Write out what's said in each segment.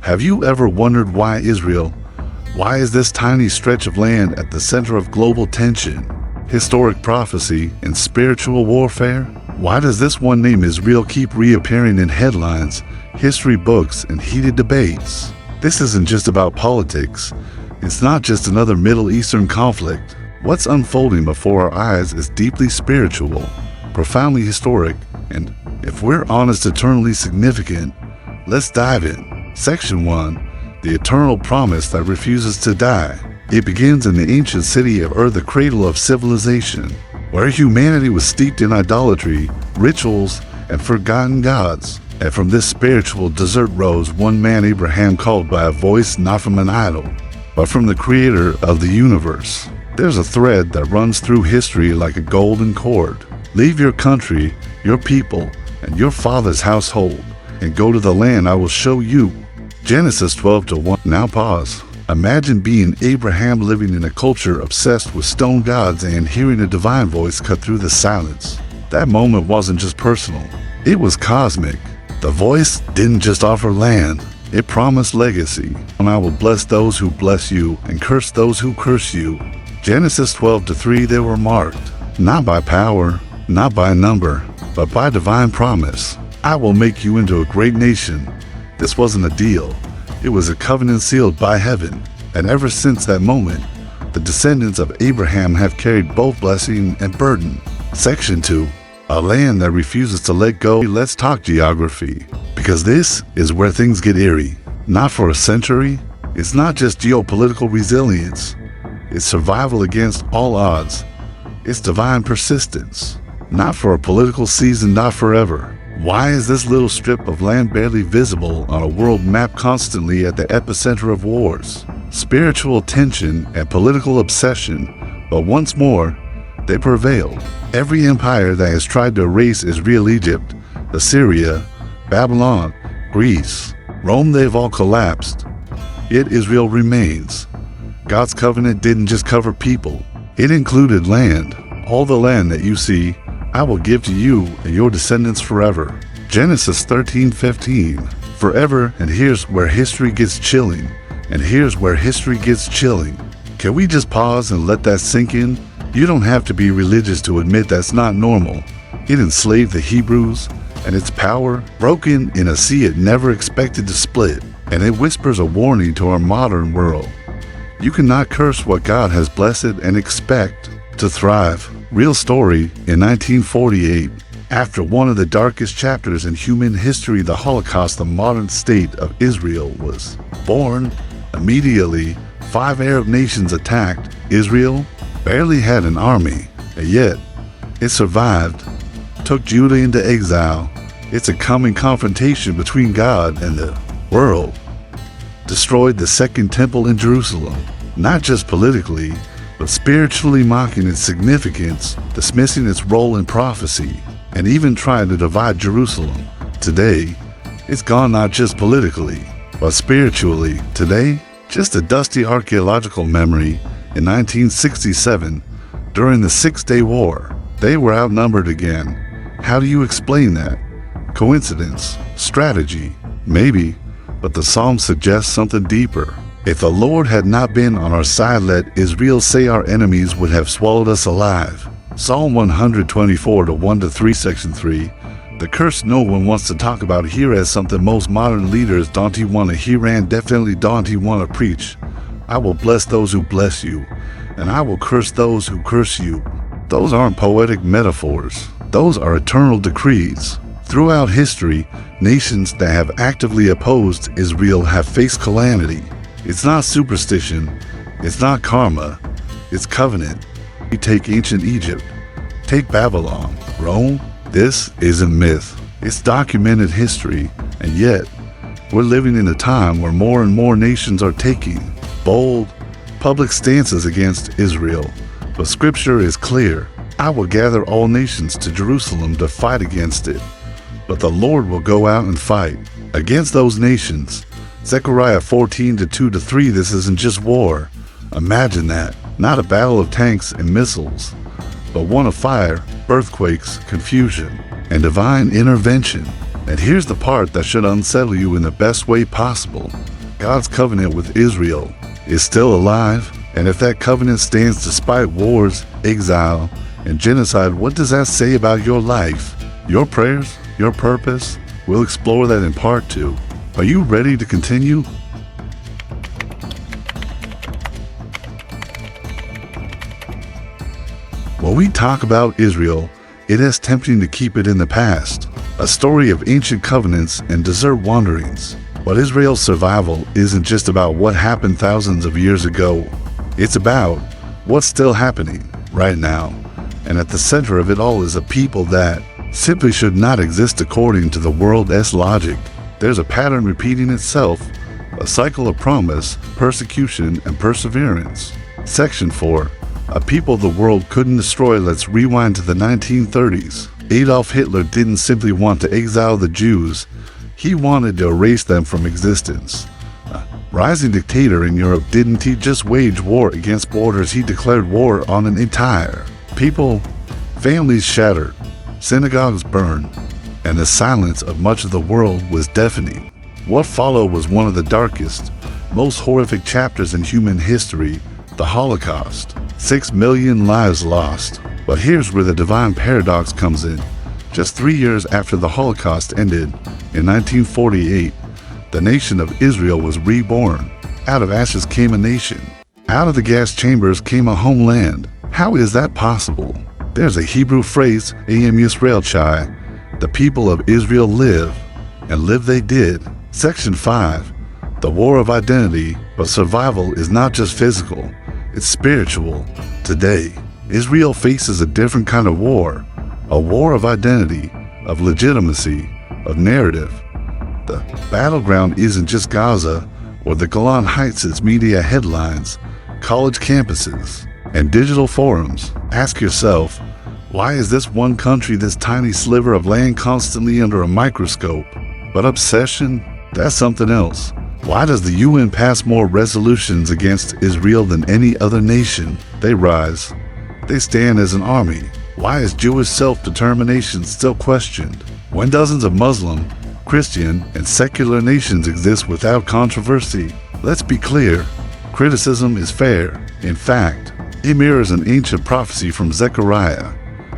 Have you ever wondered why Israel? Why is this tiny stretch of land at the center of global tension, historic prophecy, and spiritual warfare? Why does this one name Israel keep reappearing in headlines, history books, and heated debates? This isn't just about politics. It's not just another Middle Eastern conflict. What's unfolding before our eyes is deeply spiritual, profoundly historic, and, if we're honest, eternally significant. Let's dive in. Section 1. The eternal promise that refuses to die. It begins in the ancient city of Ur, the cradle of civilization, where humanity was steeped in idolatry, rituals, and forgotten gods. And from this spiritual desert rose one man, Abraham, called by a voice not from an idol, but from the creator of the universe. There's a thread that runs through history like a golden cord. Leave your country, your people, and your father's household, and go to the land I will show you. Genesis 12:1. Now pause. Imagine being Abraham, living in a culture obsessed with stone gods and hearing a divine voice cut through the silence. That moment wasn't just personal, it was cosmic. The voice didn't just offer land, it promised legacy. And I will bless those who bless you and curse those who curse you. Genesis 12:3. They were marked, not by power, not by number, but by divine promise. I will make you into a great nation. This wasn't a deal. It was a covenant sealed by heaven. And ever since that moment, the descendants of Abraham have carried both blessing and burden. Section 2. A land that refuses to let go. Let's talk geography, because this is where things get eerie. Not for a century. It's not just geopolitical resilience. It's survival against all odds. It's divine persistence. Not for a political season, not forever. Why is this little strip of land barely visible on a world map, constantly at the epicenter of wars, spiritual tension, and political obsession? But once more, they prevailed. Every empire that has tried to erase Israel, Egypt, Assyria, Babylon, Greece, Rome, they've all collapsed. Yet Israel remains. God's covenant didn't just cover people. It included land. All the land that you see, I will give to you and your descendants forever. Genesis 13:15. Forever, and here's where history gets chilling. And here's where history gets chilling. Can we just pause and let that sink in? You don't have to be religious to admit that's not normal. It enslaved the Hebrews, and its power broken in a sea it never expected to split. And it whispers a warning to our modern world. You cannot curse what God has blessed and expect to thrive. Real story. In 1948, after one of the darkest chapters in human history, the Holocaust, the modern state of Israel was born. Immediately, 5 Arab nations attacked. Israel barely had an army, and yet it survived, took Judah into exile. It's a coming confrontation between God and the world. Destroyed the Second Temple in Jerusalem, not just politically, but spiritually, mocking its significance, dismissing its role in prophecy, and even trying to divide Jerusalem. Today, it's gone not just politically, but spiritually. Today, just a dusty archaeological memory. In 1967, during the Six-Day War, they were outnumbered again. How do you explain that? Coincidence? Strategy? Maybe, but the psalm suggests something deeper. If the Lord had not been on our side, let Israel say, our enemies would have swallowed us alive. Psalm 124:1-3, section 3. The curse no one wants to talk about here as something most modern leaders don't want to hear and definitely don't want to preach. I will bless those who bless you, and I will curse those who curse you. Those aren't poetic metaphors. Those are eternal decrees. Throughout history, nations that have actively opposed Israel have faced calamity. It's not superstition, it's not karma, it's covenant. You take ancient Egypt, take Babylon, Rome. This isn't myth, it's documented history. And yet, we're living in a time where more and more nations are taking bold, public stances against Israel. But scripture is clear. I will gather all nations to Jerusalem to fight against it. But the Lord will go out and fight against those nations. Zechariah 14:2-3. This isn't just war. Imagine that. Not a battle of tanks and missiles, but one of fire, earthquakes, confusion, and divine intervention. And here's the part that should unsettle you in the best way possible. God's covenant with Israel is still alive, and if that covenant stands despite wars, exile, and genocide, what does that say about your life, your prayers, your purpose? We'll explore that in part 2. Are you ready to continue? When we talk about Israel, it is tempting to keep it in the past, a story of ancient covenants and desert wanderings. But Israel's survival isn't just about what happened thousands of years ago. It's about what's still happening right now. And at the center of it all is a people that simply should not exist according to the world's logic. There's a pattern repeating itself, a cycle of promise, persecution, and perseverance. Section 4. A people the world couldn't destroy. Let's rewind to the 1930s. Adolf Hitler didn't simply want to exile the Jews. He wanted to erase them from existence. A rising dictator in Europe didn't just wage war against borders, he declared war on an entire people. Families shattered, synagogues burned, and the silence of much of the world was deafening. What followed was one of the darkest, most horrific chapters in human history, the Holocaust. 6 million lives lost. But here's where the divine paradox comes in. Just 3 years after the Holocaust ended, in 1948, the nation of Israel was reborn. Out of ashes came a nation. Out of the gas chambers came a homeland. How is that possible? There's a Hebrew phrase, Am Yisrael Chai, the people of Israel live, and live they did. Section 5, the war of identity, but survival is not just physical, it's spiritual. Today, Israel faces a different kind of war, a war of identity, of legitimacy, of narrative. The battleground isn't just Gaza or the Golan Heights, it's media headlines, college campuses, and digital forums. Ask yourself, why is this one country, this tiny sliver of land, constantly under a microscope? But obsession? That's something else. Why does the UN pass more resolutions against Israel than any other nation? They rise. They stand as an army. Why is Jewish self-determination still questioned? When dozens of Muslim, Christian, and secular nations exist without controversy? Let's be clear, criticism is fair. In fact, it mirrors an ancient prophecy from Zechariah.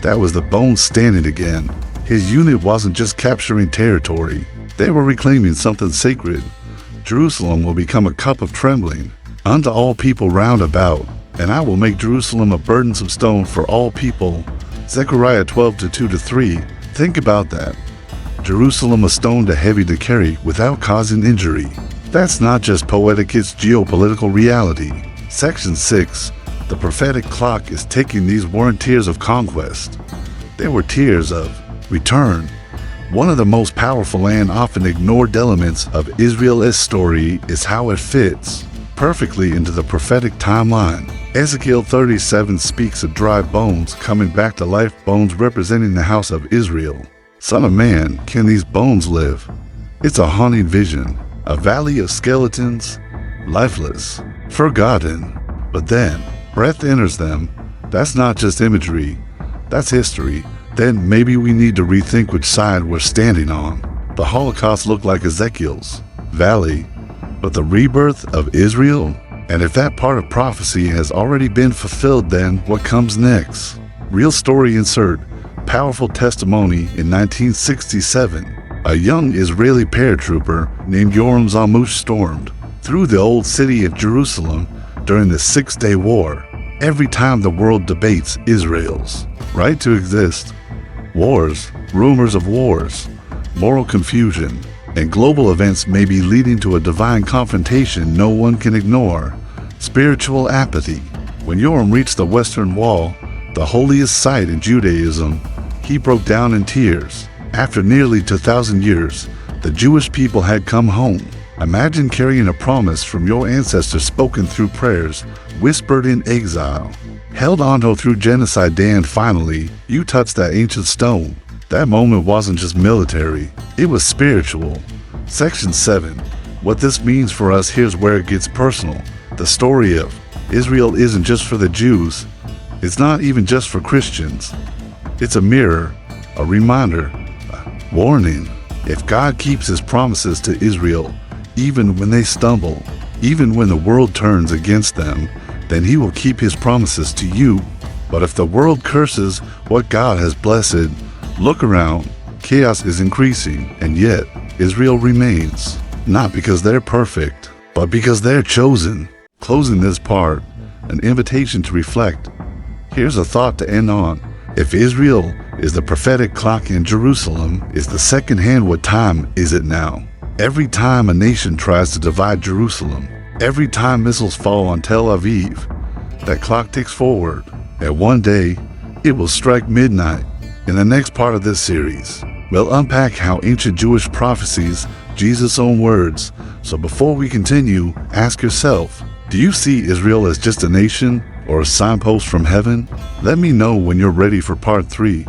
That was the bones standing again. His unit wasn't just capturing territory. They were reclaiming something sacred. Jerusalem will become a cup of trembling unto all people round about, and I will make Jerusalem a burdensome stone for all people. Zechariah 12:2-3. Think about that. Jerusalem a stone too heavy to carry without causing injury. That's not just poetic, it's geopolitical reality. Section 6. The prophetic clock is ticking. These weren't tears of conquest. They were tears of return. One of the most powerful and often ignored elements of Israel's story is how it fits perfectly into the prophetic timeline. Ezekiel 37 speaks of dry bones coming back to life, bones representing the house of Israel. Son of man, can these bones live? It's a haunting vision, a valley of skeletons, lifeless, forgotten. But then, breath enters them. That's not just imagery, that's history. Then maybe we need to rethink which side we're standing on. The Holocaust looked like Ezekiel's valley, but the rebirth of Israel? And if that part of prophecy has already been fulfilled, then what comes next? Real story insert. Powerful testimony in 1967. A young Israeli paratrooper named Yoram Zamush stormed through the old city of Jerusalem during the Six-Day War. Every time the world debates Israel's right to exist, wars, rumors of wars, moral confusion, and global events may be leading to a divine confrontation no one can ignore. Spiritual apathy. When Yoram reached the Western Wall, the holiest site in Judaism, he broke down in tears. After nearly 2,000 years, the Jewish people had come home. Imagine carrying a promise from your ancestors spoken through prayers, whispered in exile, held onto through genocide. And finally, you touched that ancient stone. That moment wasn't just military, it was spiritual. Section 7. What this means for us, here's where it gets personal. The story of Israel isn't just for the Jews. It's not even just for Christians. It's a mirror, a reminder, a warning. If God keeps his promises to Israel, even when they stumble, even when the world turns against them, then he will keep his promises to you. But if the world curses what God has blessed, look around. Chaos is increasing, and yet Israel remains, not because they're perfect, but because they're chosen. Closing this part, an invitation to reflect. Here's a thought to end on. If Israel is the prophetic clock and Jerusalem is the second hand, what time is it now? Every time a nation tries to divide Jerusalem, every time missiles fall on Tel Aviv, that clock ticks forward. And one day, it will strike midnight. In the next part of this series, we'll unpack how ancient Jewish prophecies, Jesus' own words. So before we continue, ask yourself, do you see Israel as just a nation or a signpost from heaven? Let me know when you're ready for part 3.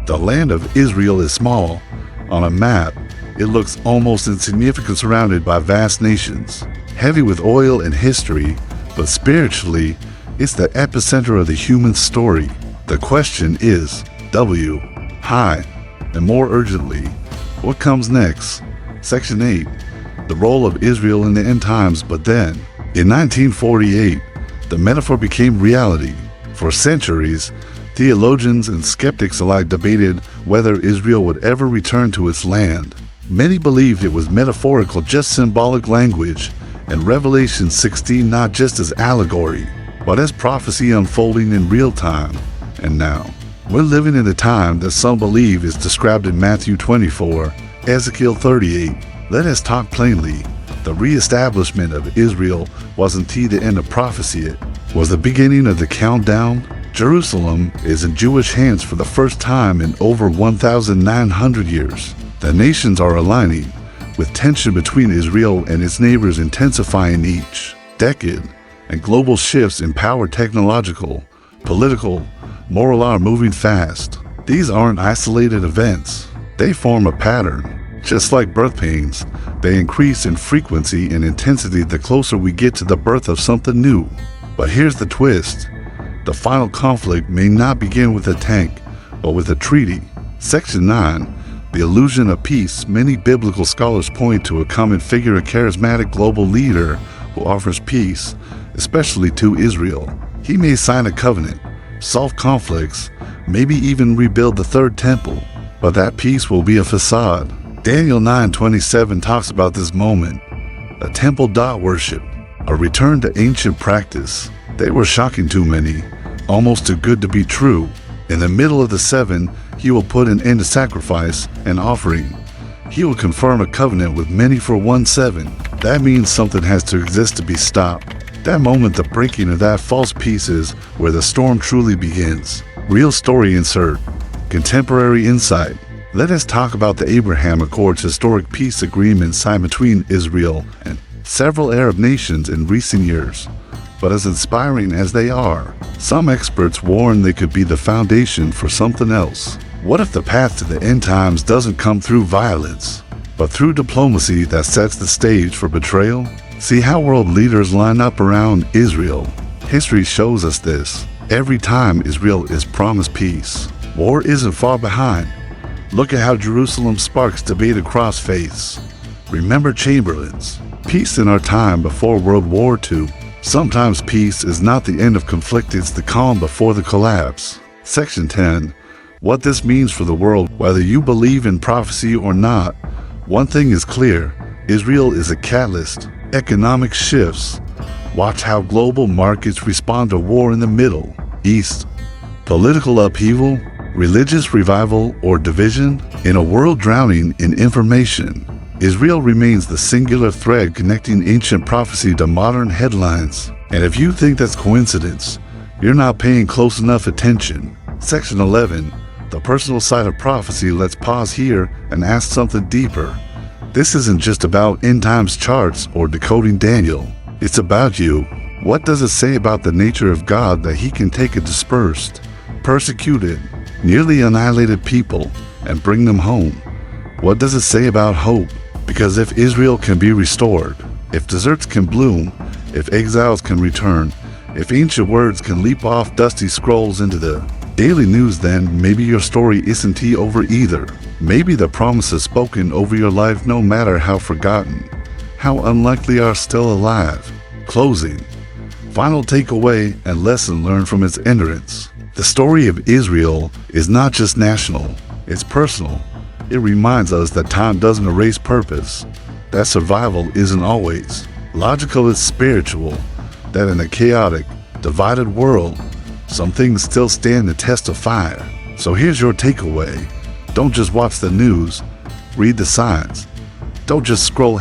The land of Israel is small. On a map, it looks almost insignificant, surrounded by vast nations, heavy with oil and history, but spiritually, it's the epicenter of the human story. The question is, why? And more urgently, what comes next? Section 8, the role of Israel in the end times. But then, in 1948, the metaphor became reality. For centuries, theologians and skeptics alike debated whether Israel would ever return to its land. Many believed it was metaphorical, just symbolic language, and Revelation 16 not just as allegory, but as prophecy unfolding in real time. And now, we're living in a time that some believe is described in Matthew 24, Ezekiel 38. Let us talk plainly. The re-establishment of Israel wasn't the end of prophecy, it was the beginning of the countdown. Jerusalem is in Jewish hands for the first time in over 1,900 years. The nations are aligning, with tension between Israel and its neighbors intensifying each decade, and global shifts in power, technological, political, moral are moving fast. These aren't isolated events. They form a pattern. Just like birth pains, they increase in frequency and intensity the closer we get to the birth of something new. But here's the twist. The final conflict may not begin with a tank, but with a treaty. Section 9, the illusion of peace. Many biblical scholars point to a common figure, a charismatic global leader who offers peace, especially to Israel. He may sign a covenant, solve conflicts, maybe even rebuild the third temple, but that peace will be a facade. Daniel 9:27 talks about this moment, a temple worship, a return to ancient practice. They were shocking to many, almost too good to be true. In the middle of the 7, he will put an end to sacrifice and offering. He will confirm a covenant with many for 1/7. That means something has to exist to be stopped. That moment, the breaking of that false peace, is where the storm truly begins. Real story insert. Contemporary insight. Let us talk about the Abraham Accords, historic peace agreement signed between Israel and several Arab nations in recent years. But as inspiring as they are, some experts warn they could be the foundation for something else. What if the path to the end times doesn't come through violence, but through diplomacy that sets the stage for betrayal? See how world leaders line up around Israel. History shows us this. Every time Israel is promised peace, war isn't far behind. Look at how Jerusalem sparks debate across faiths. Remember Chamberlain's peace in our time before World War II. Sometimes peace is not the end of conflict, it's the calm before the collapse. Section 10. What this means for the world. Whether you believe in prophecy or not, one thing is clear. Israel is a catalyst. Economic shifts. Watch how global markets respond to war in the Middle East. Political upheaval, religious revival, or division. In a world drowning in information, Israel remains the singular thread connecting ancient prophecy to modern headlines. And if you think that's coincidence, you're not paying close enough attention. Section 11, the personal side of prophecy. Let's pause here and ask something deeper. This isn't just about end times charts or decoding Daniel. It's about you. What does it say about the nature of God that he can take a dispersed, persecuted, nearly annihilated people and bring them home? What does it say about hope? Because if Israel can be restored, if deserts can bloom, if exiles can return, if ancient words can leap off dusty scrolls into the Daily news then, maybe your story isn't over either. Maybe the promises spoken over your life, no matter how forgotten, how unlikely, are still alive. Closing. Final takeaway and lesson learned from its endurance. The story of Israel is not just national, it's personal. It reminds us that time doesn't erase purpose, that survival isn't always logical, it's spiritual, that in a chaotic, divided world, some things still stand the test of fire. So here's your takeaway. Don't just watch the news, read the signs. Don't just scroll